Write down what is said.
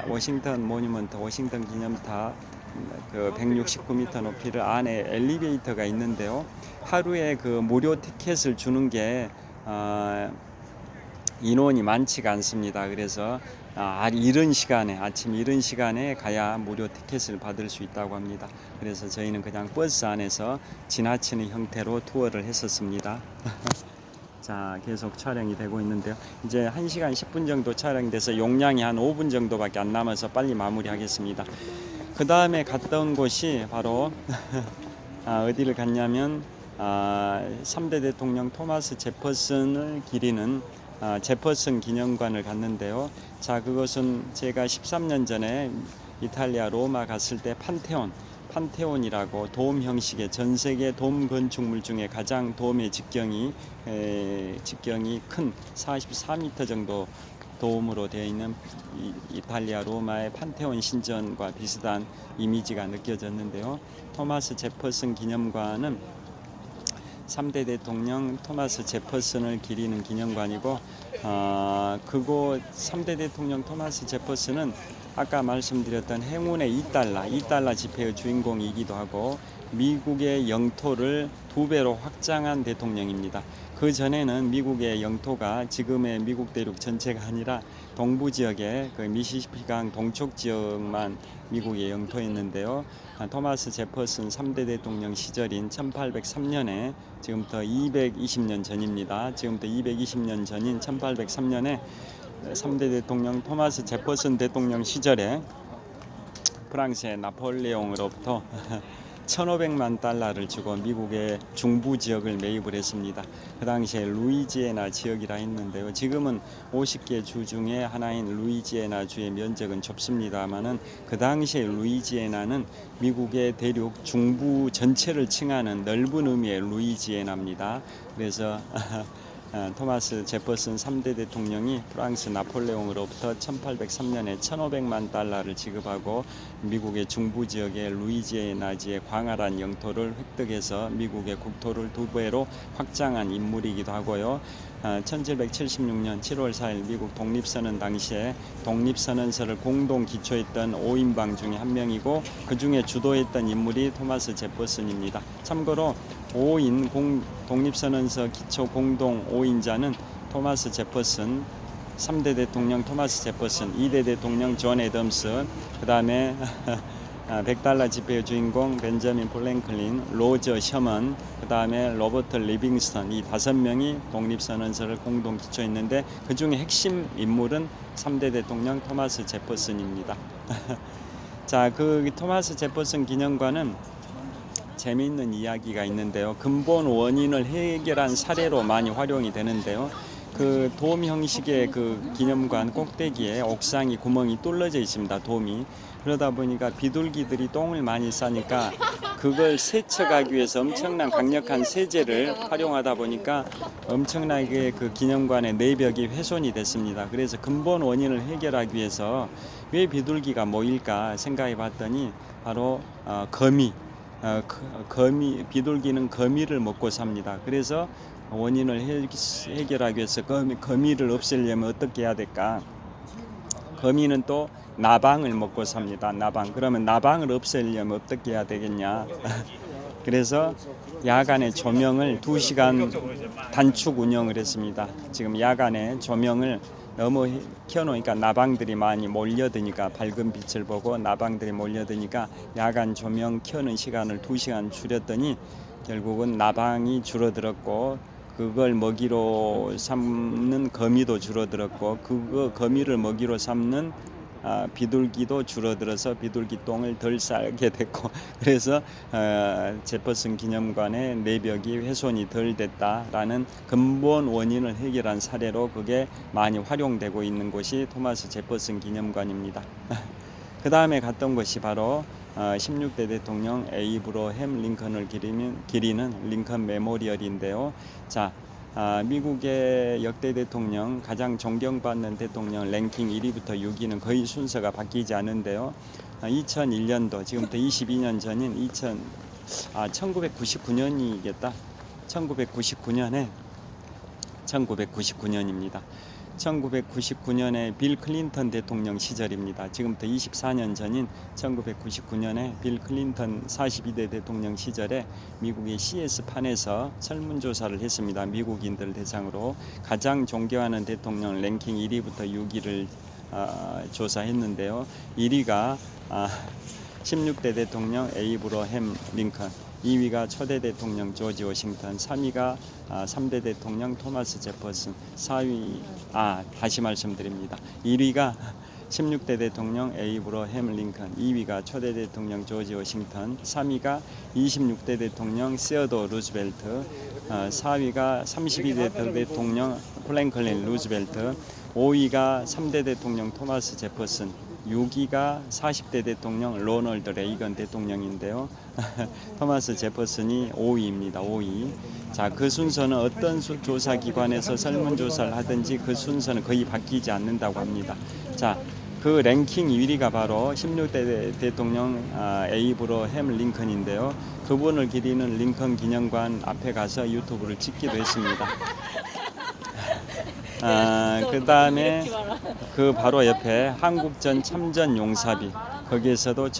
워싱턴 모뉴먼트, 워싱턴 기념탑 그 169m 높이를 안에 엘리베이터가 있는데요. 하루에 그 무료 티켓을 주는 게 인원이 많지가 않습니다. 그래서 이른 시간에, 아침 이른 시간에 가야 무료 티켓을 받을 수 있다고 합니다. 그래서 저희는 그냥 버스 안에서 지나치는 형태로 투어를 했었습니다. 자, 계속 촬영이 되고 있는데요. 이제 1시간 10분 정도 촬영돼서 용량이 한 5분 정도밖에 안 남아서 빨리 마무리하겠습니다. 그 다음에 갔던 곳이 바로 어디를 갔냐면 3대 대통령 토마스 제퍼슨을 기리는 제퍼슨 기념관을 갔는데요. 자, 그것은 제가 13년 전에 이탈리아 로마 갔을 때 판테온이라고 돔 형식의 전 세계 돔 건축물 중에 가장 돔의 직경이 큰 44m 정도 돔으로 되어 있는 이탈리아 로마의 판테온 신전과 비슷한 이미지가 느껴졌는데요. 토마스 제퍼슨 기념관은 3대 대통령 토마스 제퍼슨을 기리는 기념관이고 그곳 3대 대통령 토마스 제퍼슨은 아까 말씀드렸던 행운의 2달러 지폐의 주인공이기도 하고 미국의 영토를 2배로 확장한 대통령입니다. 그 전에는 미국의 영토가 지금의 미국 대륙 전체가 아니라 동부 지역의 그 미시시피강 동쪽 지역만 미국의 영토였는데요. 토마스 제퍼슨 3대 대통령 시절인 1803년에 지금부터 220년 전입니다. 지금부터 220년 전인 1803년에 3대 대통령 토마스 제퍼슨 대통령 시절에 프랑스의 나폴레옹으로부터 1500만 달러를 주고 미국의 중부 지역을 매입을 했습니다. 그 당시에 루이지애나 지역이라 했는데요. 지금은 50개 주 중에 하나인 루이지애나 주의 면적은 좁습니다만은 그 당시에 루이지애나는 미국의 대륙 중부 전체를 칭하는 넓은 의미의 루이지애나입니다. 그래서 토마스 제퍼슨 3대 대통령이 프랑스 나폴레옹으로부터 1803년에 1500만 달러를 지급하고 미국의 중부 지역의 루이지애나주의 광활한 영토를 획득해서 미국의 국토를 2배로 확장한 인물이기도 하고요. 1776년 7월 4일 미국 독립선언 당시에 독립선언서를 공동 기초했던 5인방 중에 한 명이고 그 중에 주도했던 인물이 토마스 제퍼슨입니다. 참고로 5인 독립선언서 기초 공동 5인자는 토마스 제퍼슨, 3대 대통령 토마스 제퍼슨, 2대 대통령 존 애덤스, 그 다음에 100달러 지폐의 주인공 벤저민 플랭클린, 로저 셔먼, 그 다음에 로버트 리빙스턴, 이 5명이 독립선언서를 공동 기초했는데 그 중에 핵심 인물은 3대 대통령 토마스 제퍼슨입니다. 자, 그 토마스 제퍼슨 기념관은 재미있는 이야기가 있는데요. 근본 원인을 해결한 사례로 많이 활용이 되는데요. 그 돔 형식의 그 기념관 꼭대기에 옥상이 구멍이 뚫려져 있습니다. 돔이. 그러다 보니까 비둘기들이 똥을 많이 싸니까 그걸 세척하기 위해서 엄청난 강력한 세제를 활용하다 보니까 엄청나게 그 기념관의 내벽이 훼손이 됐습니다. 그래서 근본 원인을 해결하기 위해서 왜 비둘기가 모일까 생각해 봤더니 바로 비둘기는 거미를 먹고 삽니다. 그래서 원인을 해결하기 위해서 거미를 없애려면 어떻게 해야 될까? 거미는 또 나방을 먹고 삽니다. 그러면 나방을 없애려면 어떻게 해야 되겠냐? 그래서 야간에 조명을 2시간 단축 운영을 했습니다. 지금 야간에 조명을 너무 켜놓으니까 나방들이 많이 몰려드니까 밝은 빛을 보고 나방들이 몰려드니까 야간 조명 켜는 시간을 2시간 줄였더니 결국은 나방이 줄어들었고 그걸 먹이로 삼는 거미도 줄어들었고 거미를 먹이로 삼는 비둘기도 줄어들어서 비둘기 똥을 덜 싸게 됐고 그래서 제퍼슨 기념관의 내벽이 훼손이 덜 됐다라는 근본 원인을 해결한 사례로 그게 많이 활용되고 있는 곳이 토마스 제퍼슨 기념관입니다. 그 다음에 갔던 곳이 바로 16대 대통령 에이브러햄 링컨을 기리는 링컨 메모리얼인데요. 자, 미국의 역대 대통령 가장 존경받는 대통령 랭킹 1위부터 6위는 거의 순서가 바뀌지 않는데요. 2001년도 지금부터 22년 전인 1999년이겠다. 1999년입니다. 1999년에 빌 클린턴 대통령 시절입니다. 지금부터 24년 전인 1999년에 빌 클린턴 42대 대통령 시절에 미국의 CS판에서 설문조사를 했습니다. 미국인들 대상으로 가장 존경하는 대통령 랭킹 1위부터 6위를 조사했는데요. 1위가 16대 대통령 에이브러햄 링컨, 2위가 초대 대통령 조지 워싱턴, 3위가 3대 대통령 토마스 제퍼슨, 4위 다시 말씀드립니다. 1위가 16대 대통령 에이브러햄 링컨, 2위가 초대 대통령 조지 워싱턴, 3위가 26대 대통령 시어도 루즈벨트, 4위가 32대 대통령 프랭클린 루즈벨트, 5위가 3대 대통령 토마스 제퍼슨, 6위가 40대 대통령 로널드 레이건 대통령인데요. 토마스 제퍼슨이 5위입니다. 5위. 자, 그 순서는 어떤 조사기관에서 설문조사를 하든지 그 순서는 거의 바뀌지 않는다고 합니다. 자, 그 랭킹 1위가 바로 16대 대통령 에이브러햄 링컨인데요. 그분을 기리는 링컨 기념관 앞에 가서 유튜브를 찍기도 했습니다. 그 다음에 그 바로 옆에 한국전 참전 용사비, 거기에서도